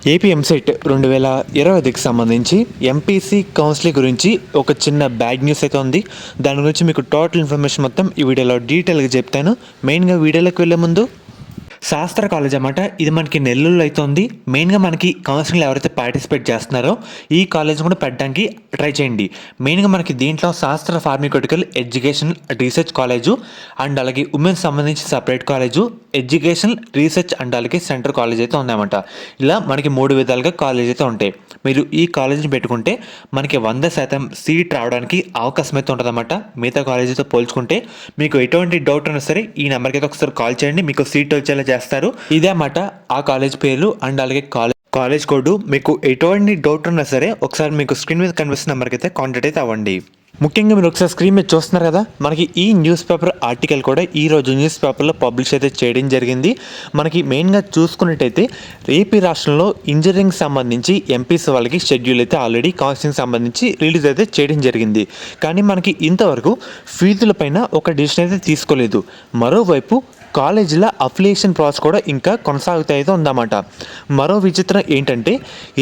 AP EAMCET 2020కి సంబంధించి MPC counselling గురించి ఒక చిన్న బ్యాడ్ న్యూస్ అయితే ఉంది. దాని గురించి మీకు టోటల్ ఇన్ఫర్మేషన్ మొత్తం ఈ వీడియోలో డీటెయిల్గా చెప్తాను. మెయిన్గా వీడియోలోకి వెళ్ళే ముందు శాస్త్ర కాలేజ్ అన్నమాట. ఇది మనకి నెల్లూరులో అయితే ఉంది. మెయిన్గా మనకి కౌన్సిలింగ్లో ఎవరైతే పార్టిసిపేట్ చేస్తున్నారో ఈ కాలేజ్ కూడా పెట్టడానికి ట్రై చేయండి. మెయిన్గా మనకి దీంట్లో శాస్త్ర pharmaceutical education research college and అలాగే ఉమెన్స్ సంబంధించి separate college, education research and అలాగే సెంటర్ కాలేజ్ అయితే ఉందన్నమాట. ఇలా మనకి 3 విధాలుగా కాలేజ్ అయితే ఉంటాయి. మీరు ఈ కాలేజీని పెట్టుకుంటే మనకి 100% సీట్ రావడానికి అవకాశం అయితే ఉంటుందన్నమాట. మిగతా కాలేజీతో పోల్చుకుంటే మీకు ఎటువంటి డౌట్ ఉన్నా సరే ఈ నెంబర్కి అయితే ఒకసారి కాల్ చేయండి, మీకు సీట్ వచ్చేలా చేస్తారు. ఇదే అన్నమాట ఆ కాలేజ్ పేర్లు అండ్ అలాగే కాలేజ్ కోడ్. మీకు ఎటువంటి డౌట్ ఉన్నా సరే ఒకసారి మీకు స్క్రీన్ మీద కనిపిస్తున్న నెంబర్కి అయితే కాంటాక్ట్ అయితే అవ్వండి. ముఖ్యంగా మీరు ఒకసారి స్క్రీన్ మీద చూస్తున్నారు కదా, మనకి ఈ న్యూస్ పేపర్ ఆర్టికల్ కూడా ఈరోజు న్యూస్ పేపర్లో పబ్లిష్ అయితే చేయడం జరిగింది. మనకి మెయిన్గా చూసుకున్నట్టయితే ఏపీ రాష్ట్రంలో ఇంజనీరింగ్ సంబంధించి ఎంపీసీ వాళ్ళకి షెడ్యూల్ అయితే ఆల్రెడీ కౌన్సిలింగ్ సంబంధించి రిలీజ్ అయితే చేయడం జరిగింది. కానీ మనకి ఇంతవరకు ఫీజుల పైన ఒక డిసిషన్ అయితే తీసుకోలేదు. మరోవైపు కాలేజీల అఫిలియేషన్ ప్రాసెస్ కూడా ఇంకా కొనసాగుతూ అయితే ఉందన్నమాట. మరో విచిత్రం ఏంటంటే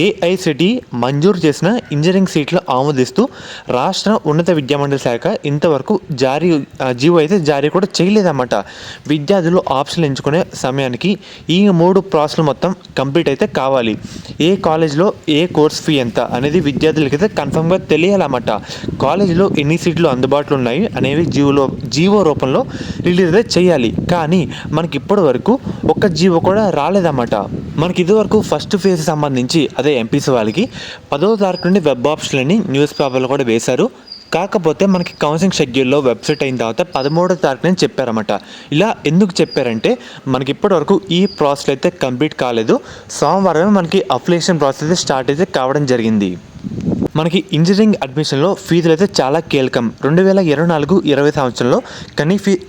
ఏఐసిటి మంజూరు చేసిన ఇంజనీరింగ్ సీట్లు ఆమోదిస్తూ రాష్ట్ర ఉన్నత విద్యామండలి శాఖ ఇంతవరకు జీవో అయితే జారీ కూడా చేయలేదన్నమాట. విద్యార్థులు ఆప్షన్లు ఎంచుకునే సమయానికి ఈ 3 ప్రాసెస్లు మొత్తం కంప్లీట్ అయితే కావాలి. ఏ కాలేజ్లో ఏ కోర్స్ ఫీ ఎంత అనేది విద్యార్థులకైతే కన్ఫర్మ్గా తెలియాలన్నమాట. కాలేజీలో ఎన్ని సీట్లు అందుబాటులో ఉన్నాయి అనేవి జీవో రూపంలో రిలీజ్ అయితే చేయాలి. కానీ మనకి ఇప్పటి వరకు ఒక్క జీవో కూడా రాలేదన్నమాట. మనకి ఇదివరకు ఫస్ట్ ఫేజ్ సంబంధించి అదే ఎంపీసీ వాళ్ళకి 10వ తారీఖు నుండి వెబ్ ఆప్షన్లని న్యూస్ పేపర్లో కూడా వేశారు. కాకపోతే మనకి కౌన్సిలింగ్ షెడ్యూల్లో వెబ్సైట్ అయిన తర్వాత 13వ తారీఖున చెప్పారన్నమాట. ఇలా ఎందుకు చెప్పారంటే మనకి ఇప్పటివరకు ఈ ప్రాసెస్ అయితే కంప్లీట్ కాలేదు. సోమవారమే మనకి అప్లికేషన్ ప్రాసెస్ అయితే స్టార్ట్ అయితే కావడం జరిగింది. మనకి ఇంజనీరింగ్ అడ్మిషన్లో ఫీజులు అయితే చాలా కీలకం. 2024-20 సంవత్సరంలో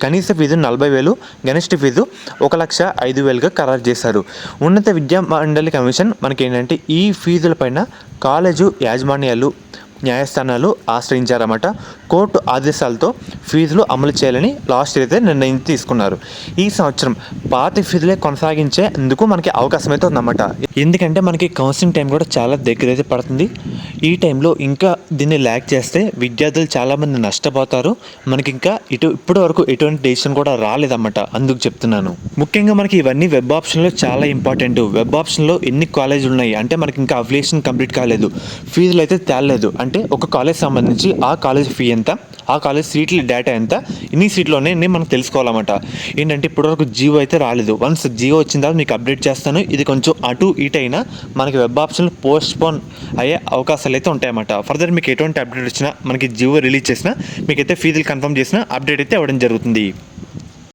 కనీస ఫీజు 40,000, గరిష్ట ఫీజు 1,05,000గా ఖరారు చేశారు. ఉన్నత విద్యా మండలి కమిషన్ మనకి ఏంటంటే ఈ ఫీజులపైన కాలేజు యాజమాన్యాలు, న్యాయస్థానాలు ఆశ్రయించారన్నమాట. కోర్టు ఆదేశాలతో ఫీజులు అమలు చేయాలని లాస్ట్ ఇయర్ అయితే నిర్ణయం తీసుకున్నారు. ఈ సంవత్సరం పాత ఫీజులే కొనసాగించేందుకు మనకి అవకాశం అయితే ఉందన్నమాట. ఎందుకంటే మనకి కౌన్సిలింగ్ టైం కూడా చాలా దగ్గర అయితే పడుతుంది. ఈ టైంలో ఇంకా దీన్ని ల్యాక్ చేస్తే విద్యార్థులు చాలామంది నష్టపోతారు. మనకి ఇంకా ఇప్పటి వరకు ఎటువంటి డెసిషన్ కూడా రాలేదన్నమాట. అందుకు చెప్తున్నాను. ముఖ్యంగా మనకి ఇవన్నీ వెబ్ ఆప్షన్లో చాలా ఇంపార్టెంట్. వెబ్ ఆప్షన్లో ఎన్ని కాలేజీలు ఉన్నాయి అంటే మనకి ఇంకా అఫిలియేషన్ కంప్లీట్ కాలేదు, ఫీజులు అయితే తేలలేదు. అంటే ఒక కాలేజ్ సంబంధించి ఆ కాలేజ్ ఫీ ఎంత, ఆ కాలేజ్ సీట్ల డేటా ఎంత, ఇన్ని సీట్లోనే మనం తెలుసుకోవాలన్నమాట. ఏంటంటే ఇప్పటివరకు జియో అయితే రాలేదు. వన్స్ జియో వచ్చిన తర్వాత మీకు అప్డేట్ చేస్తాను. ఇది కొంచెం అటు ఇటు అయినా మనకి వెబ్ ఆప్షన్లు పోస్ట్పోన్ అయ్యే అవకాశాలు అయితే ఉంటాయన్నమాట. ఫర్దర్ మీకు ఎటువంటి అప్డేట్ వచ్చినా మనకి జియో రిలీజ్ చేసినా మీకైతే ఫీజులు కన్ఫర్మ్ చేసినా అప్డేట్ అయితే ఇవ్వడం జరుగుతుంది.